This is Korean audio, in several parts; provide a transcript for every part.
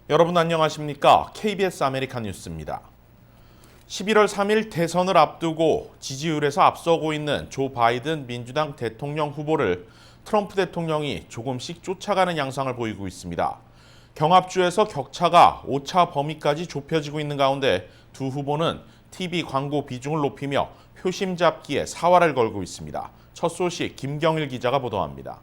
여러분 안녕하십니까? KBS 아메리칸 뉴스입니다. 11월 3일 대선을 앞두고 지지율에서 앞서고 있는 조 바이든 민주당 대통령 후보를 트럼프 대통령이 조금씩 쫓아가는 양상을 보이고 있습니다. 경합주에서 격차가 오차 범위까지 좁혀지고 있는 가운데 두 후보는 TV 광고 비중을 높이며 표심 잡기에 사활을 걸고 있습니다. 첫 소식 김경일 기자가 보도합니다.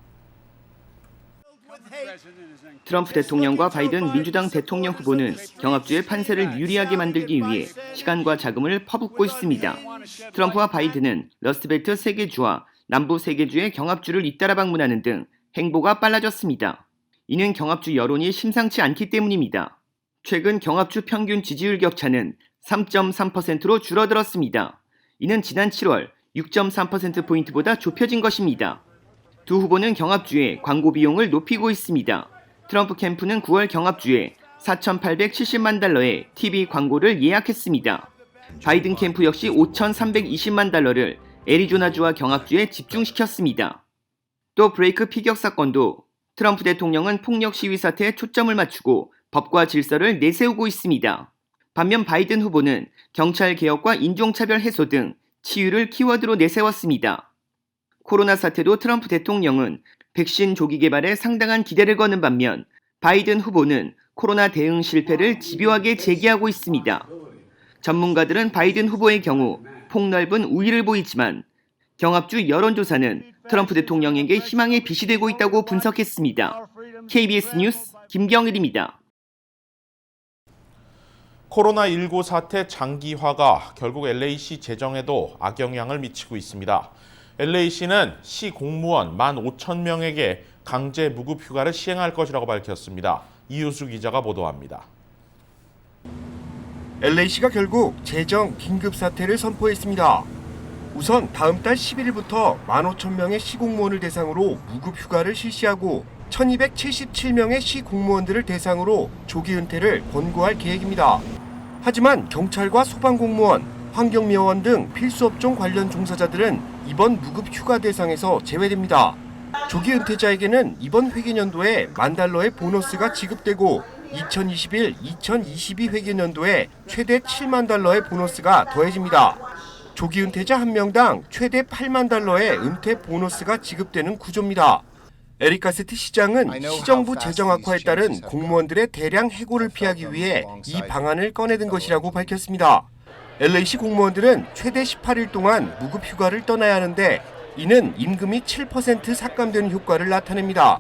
트럼프 대통령과 바이든 민주당 대통령 후보는 경합주의 판세를 유리하게 만들기 위해 시간과 자금을 퍼붓고 있습니다. 트럼프와 바이든은 러스트벨트 3개 주와 남부 3개 주의 경합주를 잇따라 방문하는 등 행보가 빨라졌습니다. 이는 경합주 여론이 심상치 않기 때문입니다. 최근 경합주 평균 지지율 격차는 3.3%로 줄어들었습니다. 이는 지난 7월 6.3%포인트보다 좁혀진 것입니다. 두 후보는 경합주에 광고 비용을 높이고 있습니다. 트럼프 캠프는 9월 경합주에 4,870만 달러의 TV 광고를 예약했습니다. 바이든 캠프 역시 5,320만 달러를 애리조나주와 경합주에 집중시켰습니다. 또 브레이크 피격 사건도 트럼프 대통령은 폭력 시위 사태에 초점을 맞추고 법과 질서를 내세우고 있습니다. 반면 바이든 후보는 경찰 개혁과 인종차별 해소 등 치유를 키워드로 내세웠습니다. 코로나 사태도 트럼프 대통령은 백신 조기 개발에 상당한 기대를 거는 반면 바이든 후보는 코로나 대응 실패를 집요하게 제기하고 있습니다. 전문가들은 바이든 후보의 경우 폭넓은 우위를 보이지만 경합주 여론조사는 트럼프 대통령에게 희망의 빛이 되고 있다고 분석했습니다. KBS 뉴스 김경일입니다. 코로나19 사태 장기화가 결국 LA시 재정에도 악영향을 미치고 있습니다. LA시는 시 공무원 15,000명에게 강제 무급 휴가를 시행할 것이라고 밝혔습니다. 이유수 기자가 보도합니다. LA시가 결국 재정 긴급 사태를 선포했습니다. 우선 다음 달 11일부터 15,000명의 시공무원을 대상으로 무급 휴가를 실시하고 1,277명의 시공무원들을 대상으로 조기 은퇴를 권고할 계획입니다. 하지만 경찰과 소방공무원, 환경미화원 등 필수업종 관련 종사자들은 이번 무급 휴가 대상에서 제외됩니다. 조기 은퇴자에게는 이번 회계년도에 $10,000의 보너스가 지급되고 2021-2022 회계년도에 최대 $70,000의 보너스가 더해집니다. 조기 은퇴자 1명당 최대 $80,000의 은퇴 보너스가 지급되는 구조입니다. 에릭 가세트 시장은 시정부 재정 악화에 따른 공무원들의 대량 해고를 피하기 위해 이 방안을 꺼내든 것이라고 밝혔습니다. LA시 공무원들은 최대 18일 동안 무급 휴가를 떠나야 하는데 이는 임금이 7% 삭감되는 효과를 나타냅니다.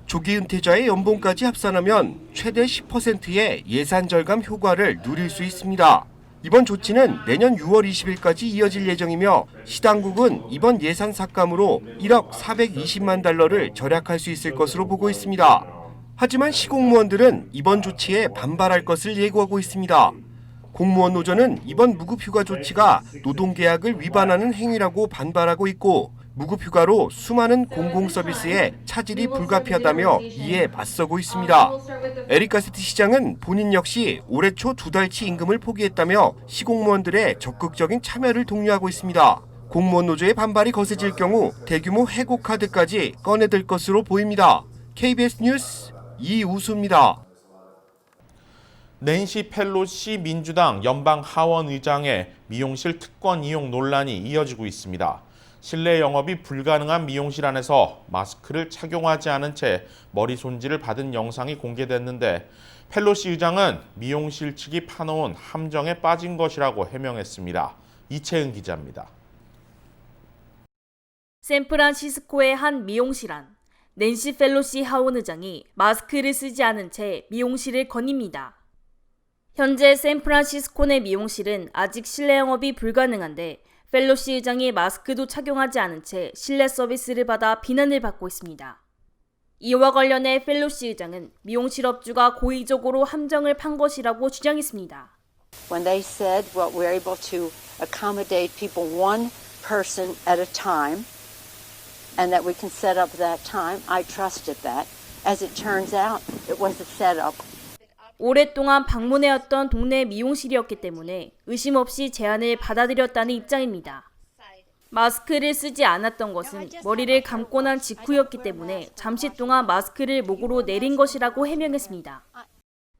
조기 은퇴자의 연봉까지 합산하면 최대 10%의 예산 절감 효과를 누릴 수 있습니다. 이번 조치는 내년 6월 20일까지 이어질 예정이며 시당국은 이번 예산 삭감으로 1억 420만 달러를 절약할 수 있을 것으로 보고 있습니다. 하지만 시공무원들은 이번 조치에 반발할 것을 예고하고 있습니다. 공무원 노조는 이번 무급휴가 조치가 노동계약을 위반하는 행위라고 반발하고 있고 무급휴가로 수많은 공공서비스에 차질이 불가피하다며 이에 맞서고 있습니다. 에릭 가세트 시장은 본인 역시 올해 초 2달치 임금을 포기했다며 시공무원들의 적극적인 참여를 독려하고 있습니다. 공무원 노조의 반발이 거세질 경우 대규모 해고 카드까지 꺼내들 것으로 보입니다. KBS 뉴스 이우수입니다. 낸시 펠로시 민주당 연방 하원 의장의 미용실 특권 이용 논란이 이어지고 있습니다. 실내 영업이 불가능한 미용실 안에서 마스크를 착용하지 않은 채 머리 손질을 받은 영상이 공개됐는데 펠로시 의장은 미용실 측이 파놓은 함정에 빠진 것이라고 해명했습니다. 이채은 기자입니다. 샌프란시스코의 한 미용실 안, 낸시 펠로시 하원 의장이 마스크를 쓰지 않은 채 미용실을 거닙니다. 현재 샌프란시스코 내 미용실은 아직 실내 영업이 불가능한데 펠로시 의장이 마스크도 착용하지 않은 채 실내 서비스를 받아 비난을 받고 있습니다. 이와 관련해 펠로시 의장은 미용실 업주가 고의적으로 함정을 판 것이라고 주장했습니다. When they said, well, we're able to accommodate people one person at a time and that we can set up that time, I trusted that. As it turns out, it was a setup. 오랫동안 방문해왔던 동네 미용실이었기 때문에 의심 없이 제안을 받아들였다는 입장입니다. 마스크를 쓰지 않았던 것은 머리를 감고 난 직후였기 때문에 잠시 동안 마스크를 목으로 내린 것이라고 해명했습니다.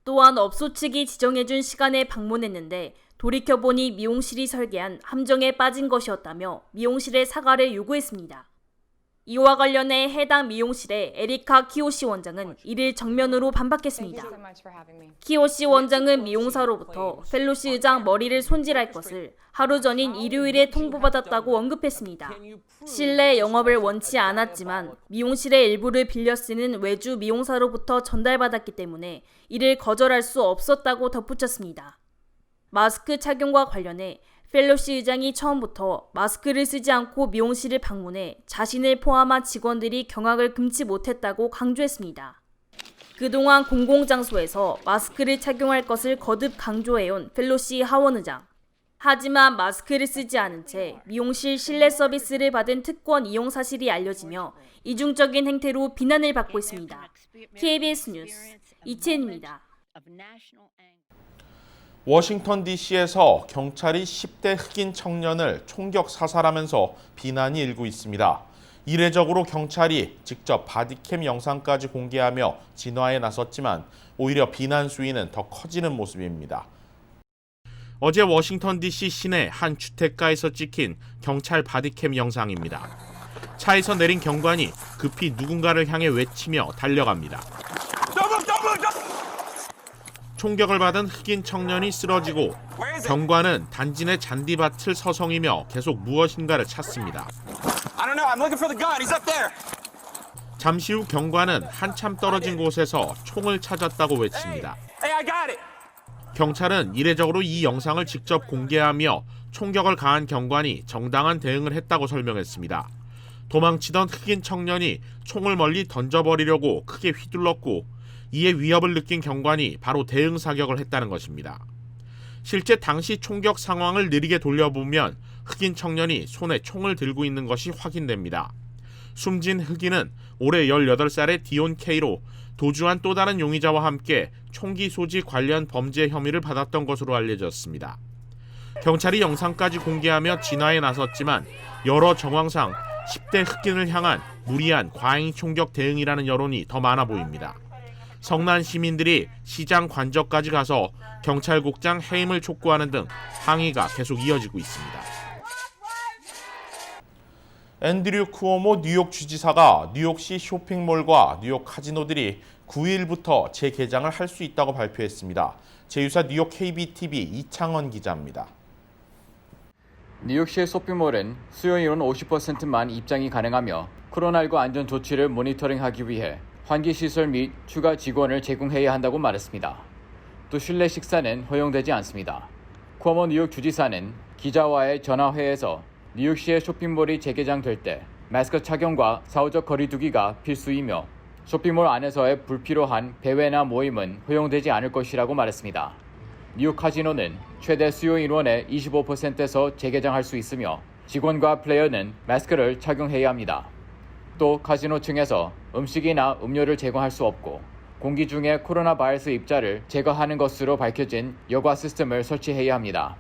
또한 업소 측이 지정해준 시간에 방문했는데 돌이켜보니 미용실이 설계한 함정에 빠진 것이었다며 미용실에 사과를 요구했습니다. 이와 관련해 해당 미용실의 에리카 키오시 원장은 이를 정면으로 반박했습니다. 키오시 원장은 미용사로부터 펠로시 의장 머리를 손질할 것을 하루 전인 일요일에 통보받았다고 언급했습니다. 실내 영업을 원치 않았지만 미용실의 일부를 빌려 쓰는 외주 미용사로부터 전달받았기 때문에 이를 거절할 수 없었다고 덧붙였습니다. 마스크 착용과 관련해 펠로시 의장이 처음부터 마스크를 쓰지 않고 미용실을 방문해 자신을 포함한 직원들이 경악을 금치 못했다고 강조했습니다. 그동안 공공장소에서 마스크를 착용할 것을 거듭 강조해온 펠로시 하원 의장. 하지만 마스크를 쓰지 않은 채 미용실 실내 서비스를 받은 특권 이용 사실이 알려지며 이중적인 행태로 비난을 받고 있습니다. KBS 뉴스 이채은입니다. 워싱턴 DC에서 경찰이 10대 흑인 청년을 총격 사살하면서 비난이 일고 있습니다. 이례적으로 경찰이 직접 바디캠 영상까지 공개하며 진화에 나섰지만 오히려 비난 수위는 더 커지는 모습입니다. 어제 워싱턴 DC 시내 한 주택가에서 찍힌 경찰 바디캠 영상입니다. 차에서 내린 경관이 급히 누군가를 향해 외치며 달려갑니다. 총격을 받은 흑인 청년이 쓰러지고 경관은 단지 내 잔디밭을 서성이며 계속 무엇인가를 찾습니다. 잠시 후 경관은 한참 떨어진 곳에서 총을 찾았다고 외칩니다. 경찰은 이례적으로 이 영상을 직접 공개하며 총격을 가한 경관이 정당한 대응을 했다고 설명했습니다. 도망치던 흑인 청년이 총을 멀리 던져버리려고 크게 휘둘렀고 이에 위협을 느낀 경관이 바로 대응 사격을 했다는 것입니다. 실제 당시 총격 상황을 느리게 돌려보면 흑인 청년이 손에 총을 들고 있는 것이 확인됩니다. 숨진 흑인은 올해 18살의 디온 K로 도주한 또 다른 용의자와 함께 총기 소지 관련 범죄 혐의를 받았던 것으로 알려졌습니다. 경찰이 영상까지 공개하며 진화에 나섰지만 여러 정황상 10대 흑인을 향한 무리한 과잉 총격 대응이라는 여론이 더 많아 보입니다. 성난 시민들이 시장 관저까지 가서 경찰국장 해임을 촉구하는 등 항의가 계속 이어지고 있습니다. 앤드류 쿠오모 뉴욕 주지사가 뉴욕시 쇼핑몰과 뉴욕 카지노들이 9일부터 재개장을 할 수 있다고 발표했습니다. 제휴사 뉴욕 KBTV 이창원 기자입니다. 뉴욕시의 쇼핑몰은 수요일은 50%만 입장이 가능하며 코로나19 안전 조치를 모니터링하기 위해 환기시설 및 추가 직원을 제공해야 한다고 말했습니다. 또 실내 식사는 허용되지 않습니다. 쿠오모 뉴욕 주지사는 기자와의 전화회에서 뉴욕시의 쇼핑몰이 재개장될 때 마스크 착용과 사후적 거리 두기가 필수이며 쇼핑몰 안에서의 불필요한 배회나 모임은 허용되지 않을 것이라고 말했습니다. 뉴욕 카지노는 최대 수요 인원의 25%에서 재개장할 수 있으며 직원과 플레이어는 마스크를 착용해야 합니다. 또 카지노 층에서 음식이나 음료를 제공할 수 없고 공기 중에 코로나 바이러스 입자를 제거하는 것으로 밝혀진 여과 시스템을 설치해야 합니다.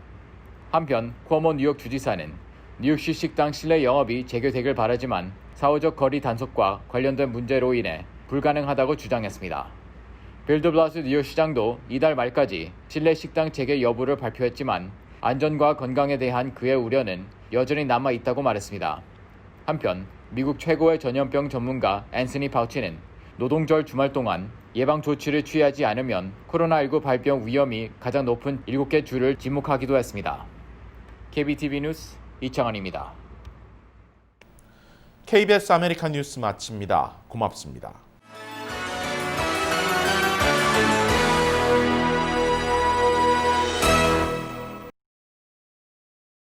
한편 쿠오모 뉴욕 주지사는 뉴욕시 식당 실내 영업이 재개되길 바라지만 사후적 거리 단속과 관련된 문제로 인해 불가능하다고 주장했습니다. 빌 드 블라시오 뉴욕시장도 이달 말까지 실내 식당 재개 여부를 발표했지만 안전과 건강에 대한 그의 우려는 여전히 남아있다고 말했습니다. 한편 미국 최고의 전염병 전문가 앤서니 파우치는 노동절 주말 동안 예방 조치를 취하지 않으면 코로나19 발병 위험이 가장 높은 7개 주를 지목하기도 했습니다. KBTV 뉴스 이창환입니다. KBS 아메리칸 뉴스 마칩니다. 고맙습니다.